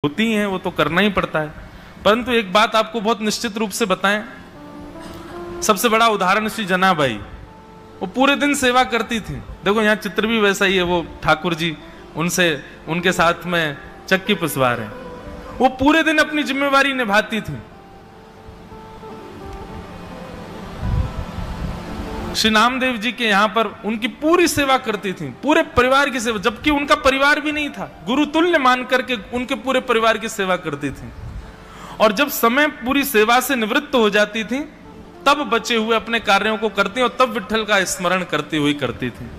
होती हैं वो तो करना ही पड़ता है। परंतु एक बात आपको बहुत निश्चित रूप से बताएं, सबसे बड़ा उदाहरण श्री जनाबाई, वो पूरे दिन सेवा करती थी। देखो यहाँ चित्र भी वैसा ही है, वो ठाकुर जी उनसे उनके साथ में चक्की पिसवा रहे हैं। वो पूरे दिन अपनी जिम्मेवारी निभाती थी। श्री नामदेव जी के यहाँ पर उनकी पूरी सेवा करती थी, पूरे परिवार की सेवा, जबकि उनका परिवार भी नहीं था, गुरु तुल्य मान करके उनके पूरे परिवार की सेवा करती थी। और जब समय पूरी सेवा से निवृत्त हो जाती थी तब बचे हुए अपने कार्यों को करती और तब विठ्ठल का स्मरण करती हुई करती थी।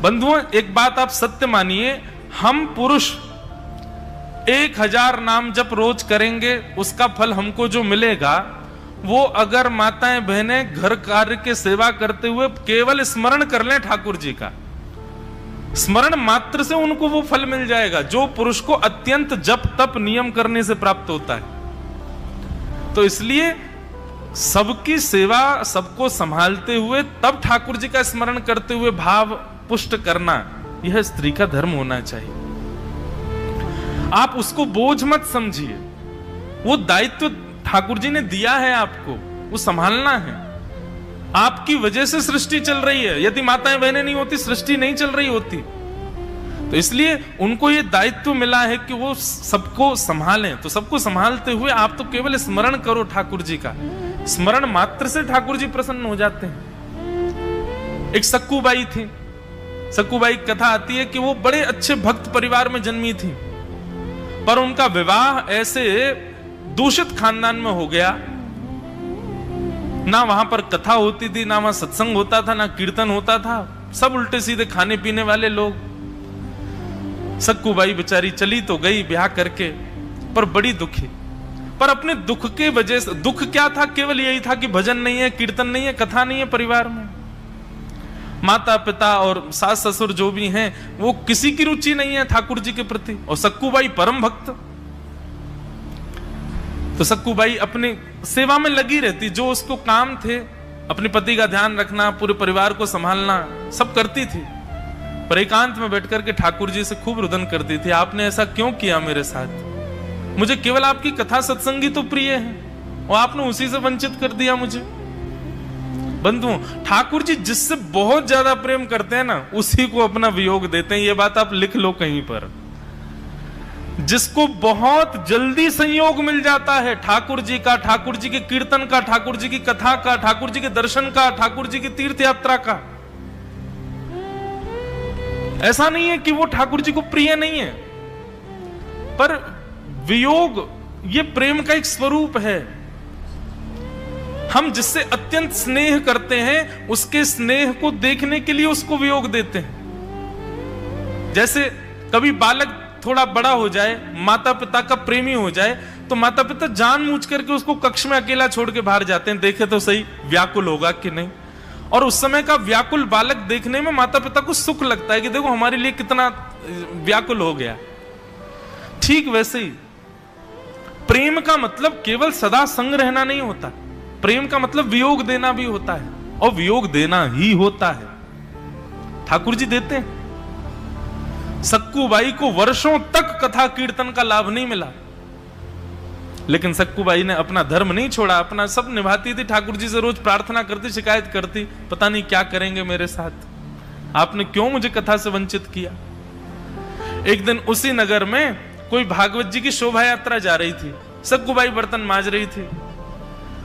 बंधुओं, एक बात आप सत्य मानिए, हम पुरुष 1000 नाम जप रोज करेंगे, उसका फल हमको जो मिलेगा वो अगर माताएं बहनें घर कार्य के सेवा करते हुए केवल स्मरण कर लें ठाकुर जी का, स्मरण मात्र से उनको वो फल मिल जाएगा जो पुरुष को अत्यंत जप तप नियम करने से प्राप्त होता है। तो इसलिए सबकी सेवा, सबको संभालते हुए तब ठाकुर जी का स्मरण करते हुए भाव पुष्ट करना, यह स्त्री का धर्म होना चाहिए। आप उसको बोझ मत समझिए, वो दायित्व ठाकुर जी ने दिया है आपको, वो संभालना है। आपकी वजह से सृष्टि चल रही है, यदि माताएं बहनें नहीं होती सृष्टि नहीं चल रही होती। तो इसलिए उनको ये दायित्व मिला है कि वो सबको संभालें। तो सबको संभालते हुए आप तो केवल स्मरण करो ठाकुर जी का, स्मरण मात्र से ठाकुर जी प्रसन्न हो जाते हैं। एक सक्कूबाई थी, सक्कूबाई की कथा आती है कि वो बड़े अच्छे भक्त परिवार में जन्मी थी, पर उनका विवाह ऐसे दूषित खानदान में हो गया। ना वहां पर कथा होती थी, ना वहां सत्संग होता था, ना कीर्तन होता था, सब उल्टे सीधे खाने पीने वाले लोग। सक्कूबाई बेचारी चली तो गई ब्याह करके, पर बड़ी दुखी। पर अपने दुख के वजह से, दुख क्या था, केवल यही था कि भजन नहीं है, कीर्तन नहीं है, कथा नहीं है परिवार में। माता पिता और सास ससुर जो भी हैं वो किसी की रुचि नहीं है ठाकुर जी के प्रति, और सक्कूबाई परम भक्त। तो सक्कूबाई अपनी सेवा में लगी रहती, जो उसको काम थे, अपने पति का ध्यान रखना, पूरे परिवार को संभालना, सब करती थी। पर एकांत में बैठ करके ठाकुर जी से खूब रुदन करती थी, आपने ऐसा क्यों किया मेरे साथ? मुझे केवल आपकी कथा सत्संगी तो प्रिय है और आपने उसी से वंचित कर दिया मुझे। बंधुओं, ठाकुर जी जिससे बहुत ज्यादा प्रेम करते हैं ना, उसी को अपना वियोग देते हैं। ये बात आप लिख लो कहीं पर। जिसको बहुत जल्दी संयोग मिल जाता है ठाकुर जी का, ठाकुर जी के कीर्तन का, ठाकुर जी की कथा का, ठाकुर जी के दर्शन का, ठाकुर जी की तीर्थ यात्रा का, ऐसा नहीं है कि वो ठाकुर जी को प्रिय नहीं है, पर वियोग ये प्रेम का एक स्वरूप है। हम जिससे अत्यंत स्नेह करते हैं उसके स्नेह को देखने के लिए उसको वियोग देते हैं। जैसे कभी बालक थोड़ा बड़ा हो जाए, माता पिता का प्रेमी हो जाए, तो माता पिता जानबूझ करके उसको कक्ष में अकेला छोड़ के बाहर जाते हैं, देखे तो सही व्याकुल होगा कि नहीं। और उस समय का व्याकुल बालक देखने में माता पिता को सुख लगता है कि देखो हमारे लिए कितना व्याकुल हो गया। ठीक वैसे ही प्रेम का मतलब केवल सदा संग रहना नहीं होता, प्रेम का मतलब वियोग देना भी होता है, और वियोग देना ही होता है। ठाकुर जी देते हैं। सक्कूबाई को वर्षों तक कथा कीर्तन का लाभ नहीं मिला, लेकिन सक्कूबाई ने अपना धर्म नहीं छोड़ा, अपना सब निभाती थी। ठाकुर जी से रोज प्रार्थना करती, शिकायत करती, पता नहीं क्या करेंगे मेरे साथ, आपने क्यों मुझे कथा से वंचित किया। एक दिन उसी नगर में कोई भागवत जी की शोभा यात्रा जा रही थी, सक्कूबाई बर्तन मांज रही थी,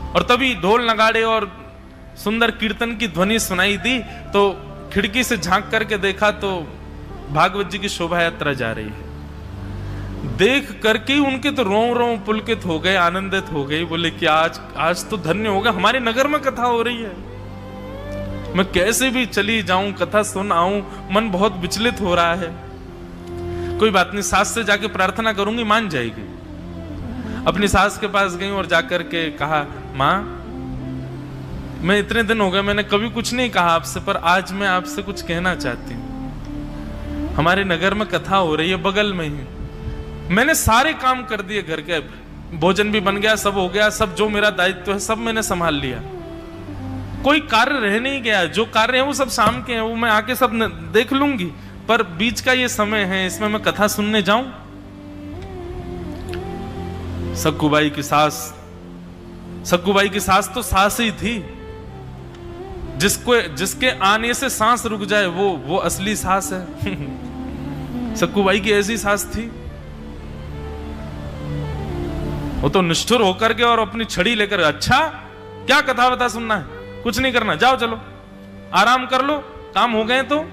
और तभी ढोल नगाड़े और सुंदर कीर्तन की ध्वनि सुनाई दी। तो खिड़की से झांक करके देखा तो भागवत जी की शोभा यात्रा जा रही है। देख करके उनके तो रों रों पुलकित हो गए, आनंदित हो गए, बोले कि आज तो धन्य होगा, हमारे नगर में कथा हो रही है, मैं कैसे भी चली जाऊं, कथा सुन आऊं, मन बहुत विचलित हो रहा है। कोई बात नहीं, सास से जाके प्रार्थना करूंगी, मान जाएगी। अपनी सास के पास गई और जाकर के कहा, माँ मैं इतने दिन हो गए, मैंने कभी कुछ नहीं कहा आपसे, पर आज मैं आपसे कुछ कहना चाहती हूँ। हमारे नगर में कथा हो रही है, बगल में ही, मैंने सारे काम कर दिए, घर के भोजन भी बन गया, सब हो गया, सब जो मेरा दायित्व है सब मैंने संभाल लिया, कोई कार्य रह नहीं गया। जो कार्य है वो सब शाम के हैं, वो मैं आके सब देख लूंगी, पर बीच का ये समय है, इसमें मैं कथा सुनने जाऊं? सक्कूबाई की सास तो सास ही थी। जिसके आने से सांस रुक जाए वो असली सास है। सक्कूबाई की ऐसी सास थी। वो तो निष्ठुर होकर के और अपनी छड़ी लेकर, अच्छा क्या कथा बता सुनना है, कुछ नहीं करना, जाओ चलो आराम कर लो, काम हो गए तो,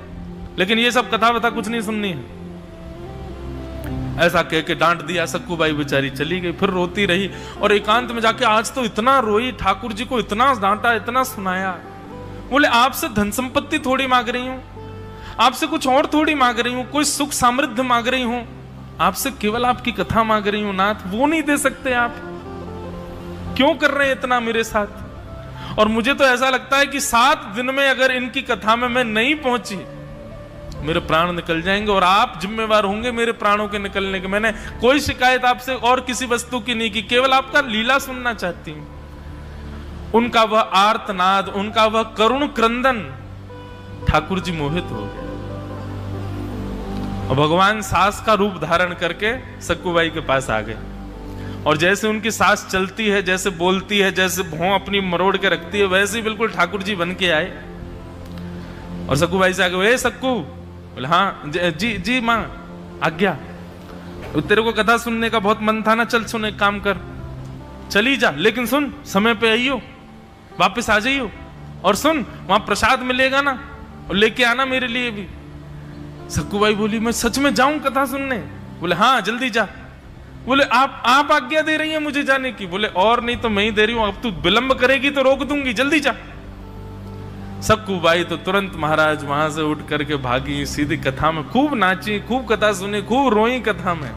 लेकिन ये सब कथा बता कुछ नहीं सुननी है। ऐसा कह के डांट दिया। सक्कूबाई बेचारी चली गई, फिर रोती रही और एकांत में जाके आज तो इतना रोई, ठाकुर जी को इतना डांटा, इतना सुनाया। बोले आपसे धन संपत्ति थोड़ी मांग रही हूं, आपसे कुछ और थोड़ी मांग रही हूं, कोई सुख समृद्ध मांग रही हूं, आपसे केवल आपकी कथा मांग रही हूं नाथ, वो नहीं दे सकते आप? क्यों कर रहे हैं इतना मेरे साथ? और मुझे तो ऐसा लगता है कि 7 दिन में अगर इनकी कथा में मैं नहीं पहुंची, मेरे प्राण निकल जाएंगे और आप जिम्मेवार होंगे मेरे प्राणों के निकलने के। मैंने कोई शिकायत आपसे और किसी वस्तु की नहीं की, केवल आपका लीला सुनना चाहती हूं। उनका वह आर्तनाद, उनका वह करुण क्रंदन, ठाकुर जी मोहित हो गए और भगवान सास का रूप धारण करके सक्कूबाई के पास आ गए। और जैसे उनकी सास चलती है, जैसे बोलती है, जैसे भौं अपनी मरोड़ के रखती है, वैसे ही बिल्कुल ठाकुर जी बन के आए और सक्कूबाई से आगे, ए सक्कू, बोले हाँ जी मां आज्ञा, तेरे को कथा सुनने का बहुत मन था ना, चल सुन एक काम कर, चली जा, लेकिन सुन समय पे आइयो, वापस आ जाइयो, और सुन वहां प्रसाद मिलेगा ना, और लेके आना मेरे लिए भी। सक्कूबाई बोली मैं सच में जाऊं कथा सुनने? बोले हाँ जल्दी जा। बोले आप आज्ञा दे रही हैं मुझे जाने की? बोले और नहीं तो मैं ही दे रही हूं, अब तू विलंब करेगी तो रोक दूंगी, जल्दी जा। सक्कूबाई तो तुरंत महाराज वहां से उठ करके भागी, सीधी कथा में खूब नाची, खूब कथा सुनी, खूब रोई, कथा में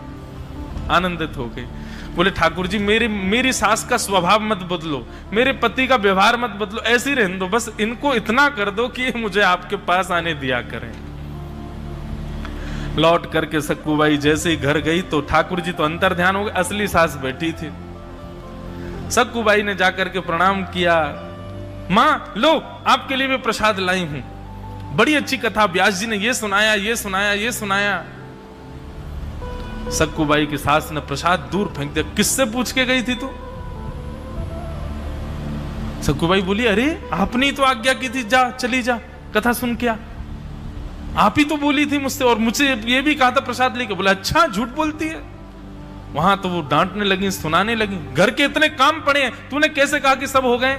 आनंदित हो गई। बोले ठाकुर जी मेरी सास का स्वभाव मत बदलो, मेरे पति का व्यवहार मत बदलो, ऐसे ही रहने दो, बस इनको इतना कर दो कि मुझे आपके पास आने दिया करें। लौट करके सक्कूबाई जैसे ही घर गई तो ठाकुर जी तो अंतर ध्यान हो गए, असली सास बैठी थी। सक्कूबाई ने जाकर के प्रणाम किया, मां लो आपके लिए भी प्रसाद लाई हूं, बड़ी अच्छी कथा, व्यास जी ने ये सुनाया, ये सुनाया, ये सुनाया। सक्कूबाई की सास ने प्रसाद दूर फेंक दिया। किससे पूछ के गई थी तू? सक्कूबाई बोली अरे आपने तो आज्ञा की थी, जा चली जा कथा सुन के आ, आप ही तो बोली थी मुझसे, और मुझे ये भी कहा था प्रसाद लेके। बोला अच्छा झूठ बोलती है। वहां तो वो डांटने लगी, सुनाने लगी, घर के इतने काम पड़े हैं, तूने कैसे कहा कि सब हो गए?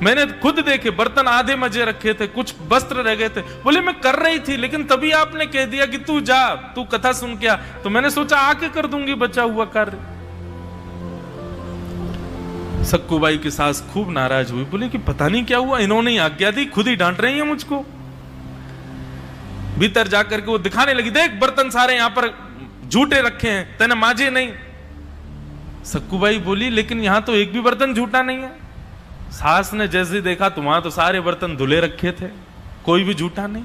मैंने खुद देखे, बर्तन आधे मजे रखे थे, कुछ वस्त्र रह गए थे। बोले मैं कर रही थी, लेकिन तभी आपने कह दिया कि तू जा, तू कथा सुन के आ, तो मैंने सोचा आके कर दूंगी बचा हुआ कार्य। सक्कूबाई की सास खूब नाराज हुई, बोले कि पता नहीं क्या हुआ, इन्होंने आज्ञा दी, खुद ही डांट रही है मुझको। भीतर जाकर के वो दिखाने लगी, देख बर्तन सारे यहां पर झूठे रखे हैं, तेने माजे नहीं। सक्कूबाई बोली लेकिन यहां तो एक भी बर्तन झूठा नहीं है। सास ने जैसे देखा तो वहां तो सारे बर्तन धुले रखे थे, कोई भी झूठा नहीं।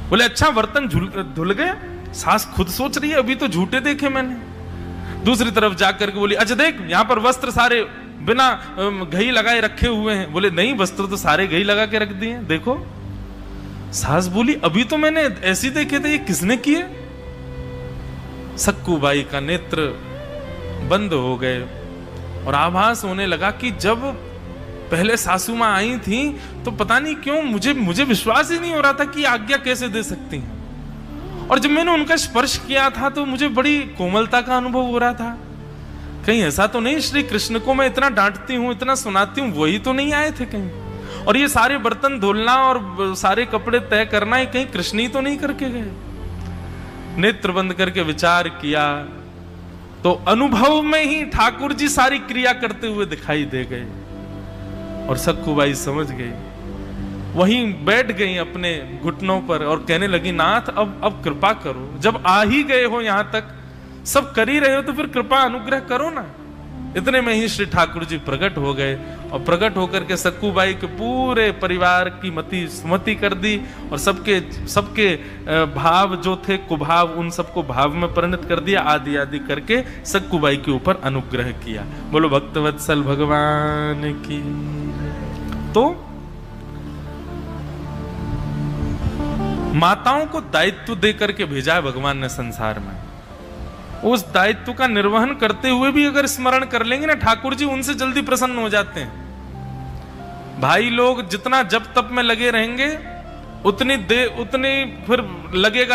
बोले अच्छा बर्तन धुल गए? सास खुद सोच रही है अभी तो झूठे देखे मैंने। दूसरी तरफ जाकर के बोली अच्छा देख यहां पर वस्त्र सारे बिना घी लगाए रखे हुए हैं। बोले नहीं वस्त्र तो सारे घी लगा के रख दिए, देखो। सास बोली अभी तो मैंने ऐसे देखे थे, ये किसने किए? सक्कूबाई का नेत्र बंद हो गए और आभास होने लगा कि जब पहले सासू मां आई थी तो पता नहीं क्यों मुझे विश्वास ही नहीं हो रहा था कि आज्ञा कैसे दे सकती हैं, और जब मैंने उनका स्पर्श किया था तो मुझे बड़ी कोमलता का अनुभव हो रहा था। कहीं ऐसा तो नहीं श्री कृष्ण को मैं इतना डांटती हूं, इतना सुनाती हूं, वही तो नहीं आए थे कहीं? और ये सारे बर्तन धुलना और सारे कपड़े तय करना ये कहीं कृष्ण ही तो नहीं करके गए? नेत्र बंद करके विचार किया तो अनुभव में ही ठाकुर जी सारी क्रिया करते हुए दिखाई दे गए और सक्कूबाई समझ गई। वहीं बैठ गई अपने घुटनों पर और कहने लगी नाथ अब कृपा करो, जब आ ही गए हो यहां तक, सब कर ही रहे हो तो फिर कृपा अनुग्रह करो ना। इतने में ही श्री ठाकुर जी प्रकट हो गए और प्रकट होकर के सक्कूबाई के पूरे परिवार की मति सुमति कर दी और सबके भाव जो थे कुभाव उन सबको भाव में परिणत कर दिया, आदि आदि करके सक्कूबाई के ऊपर अनुग्रह किया। बोलो भक्तवत्सल भगवान की। तो माताओं को दायित्व दे करके भेजा है भगवान ने संसार में। उस दायित्व का निर्वहन करते हुए भी अगर स्मरण कर लेंगे ना, ठाकुर जी उनसे जल्दी प्रसन्न हो जाते हैं। भाई लोग जितना जप तप में लगे रहेंगे उतनी फिर लगेगा